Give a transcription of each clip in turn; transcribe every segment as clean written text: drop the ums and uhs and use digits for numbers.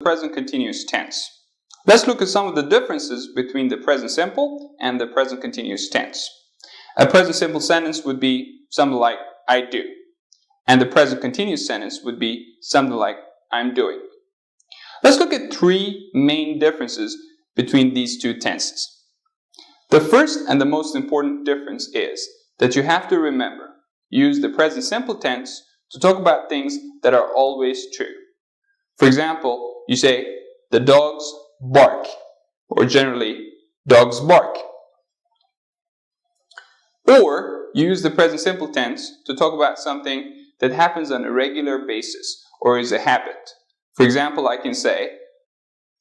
present continuous tense. Let's look at some of the differences between the present simple and the present continuous tense. A present simple sentence would be something like I do, and the present continuous sentence would be something like I'm doing. Let's look at three main differences between these two tenses. The first and the most important difference is that you have to remember, use the present simple tense to talk about things that are always true. For example, you say, the dogs bark, or generally, dogs bark. Or use the present simple tense to talk about something that happens on a regular basis or is a habit. For example, I can say,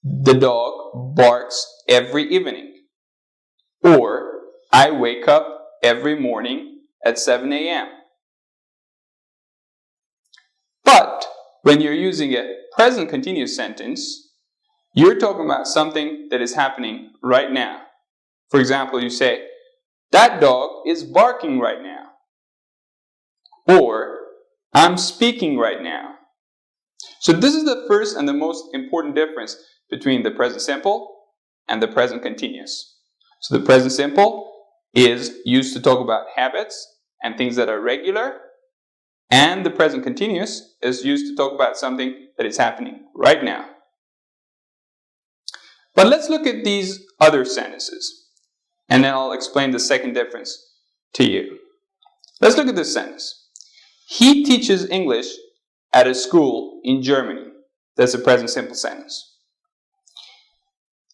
the dog barks every evening. Or, I wake up every morning at 7 a.m. But when you're using a present continuous sentence, you're talking about something that is happening right now. For example, you say, that dog is barking right now. Or, I'm speaking right now. So this is the first and the most important difference between the present simple and the present continuous. So the present simple is used to talk about habits and things that are regular, and the present continuous is used to talk about something that is happening right now. But let's look at these other sentences, and then I'll explain the second difference to you. Let's look at this sentence. He teaches English at a school in Germany. That's a present simple sentence.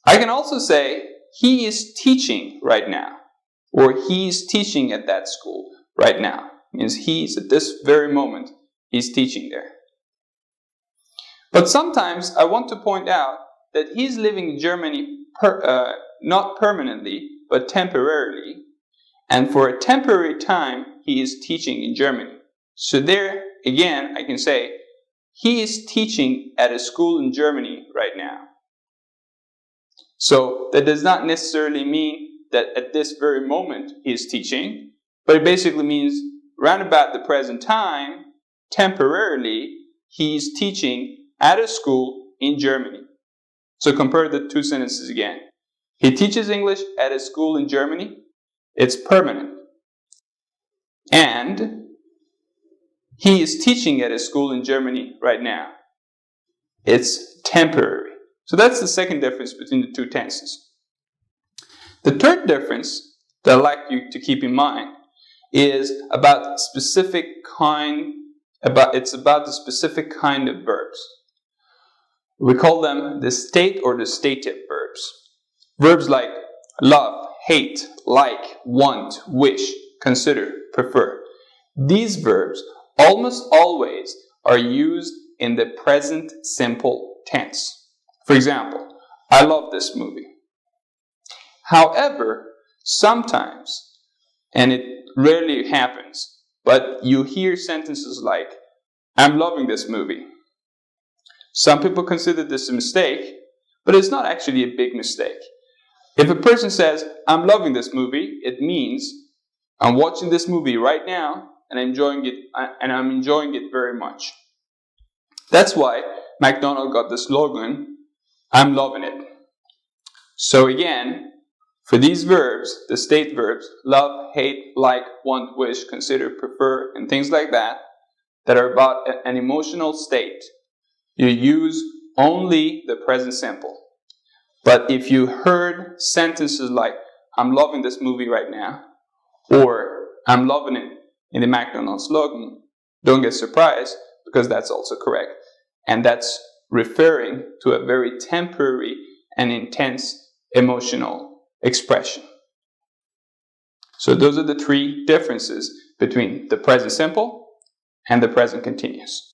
I can also say, he is teaching right now, or he's teaching at that school right now. It means he's at this very moment, he's teaching there. But sometimes I want to point out that he's living in Germany not permanently, but temporarily. And for a temporary time, he is teaching in Germany. So there, again, I can say, he is teaching at a school in Germany right now. So that does not necessarily mean that at this very moment he is teaching, but it basically means round about the present time, temporarily, he's teaching at a school in Germany. So compare the two sentences again. He teaches English at a school in Germany. It's permanent. And he is teaching at a school in Germany right now. It's temporary. So that's the second difference between the two tenses. The third difference that I'd like you to keep in mind is about the specific kind of verbs. We call them the state or the stative verbs. Verbs like love, hate, like, want, wish, consider, prefer. These verbs almost always are used in the present simple tense. For example, I love this movie. However, sometimes, and it rarely happens, but you hear sentences like, I'm loving this movie. Some people consider this a mistake, but it's not actually a big mistake. If a person says, I'm loving this movie, it means I'm watching this movie right now and I'm enjoying it very much. That's why McDonald's got the slogan, I'm loving it. So again, for these verbs, the state verbs, love, hate, like, want, wish, consider, prefer, and things like that, that are about an emotional state, you use only the present simple. But if you heard sentences like, I'm loving this movie right now, or I'm loving it in the McDonald's slogan, don't get surprised, because that's also correct. And that's referring to a very temporary and intense emotional expression. So those are the three differences between the present simple and the present continuous.